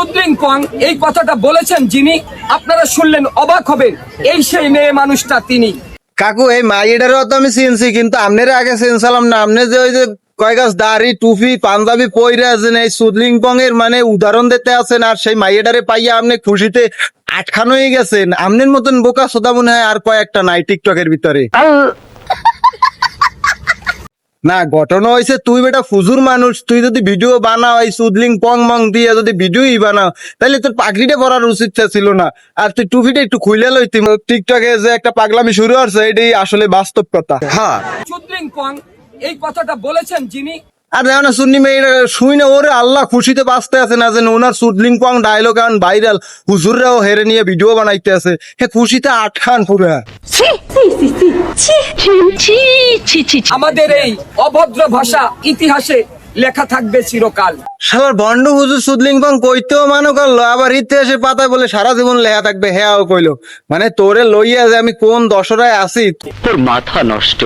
সুদ্রিং পং এই কথাটা বলেছেন যিনি, আপনারা শুনলেন অবাক হবেন, এই সেই মেয়ে মানুষটা তিনি। কাকু এই মাইয়েটারও তো আমি চিনছি, কিন্তু আপনারা আগে চিনছিলাম না। আপনি যে ওই যে কয় গাছ দাড়ি টুপি পাঞ্জাবি পইরা আছেন, এই সুদলিং পং এর মানে উদাহরণ দিতে আছেন, আর সেই মাইয়েটারে পাইয়া আপনি খুশিতে আটখান হয়ে গেছেন। আপনার মতন বোকা সোদা মনে হয় আর কয়েকটা নাই টিকটকের ভিতরে। না, ঘটনা হয়েছে তুই বেটা ফুজুর মানুষ, তুই যদি ভিডিও বানাও এই সুদলিং পং মং দিয়ে যদি ভিডিওই বানাও, তাহলে তোর পাগড়িটা পরার উচিত ছিল না, আর তুই টুপিটা একটু খুইলে লইতি। টিকটকে যে একটা পাগলামি শুরু হচ্ছে, এটাই আসলে বাস্তব কথা। হ্যাঁ, সুদ্রিং পং এই কথাটা বলেছেন যিনি। আর দেখো না সুন্নি মেয়েরা শুই না, ওরে আল্লাহ খুশিতে বাঁচতে আছে না, যেন ওনার সুদলিং পং ডায়লগ আন ভাইরাল, হুজুররাও হেরে নিয়ে ভিডিও বানাইতে আছে, হে খুশিতে আটখান পুরা। আমাদের এই অভদ্র ভাষা ইতিহাসে লেখা থাকবে চিরকাল। শালার ভণ্ড হুজুর সুদলিং পং কইতেও মানো করলো, আবার ইতিহাসের পাতায় বলে সারা জীবন লেখা থাকবে, হ্যাঁ কইলো। মানে তোরে লইয়া যে আমি কোন দশরায় আছি। তোর মাথা নষ্ট।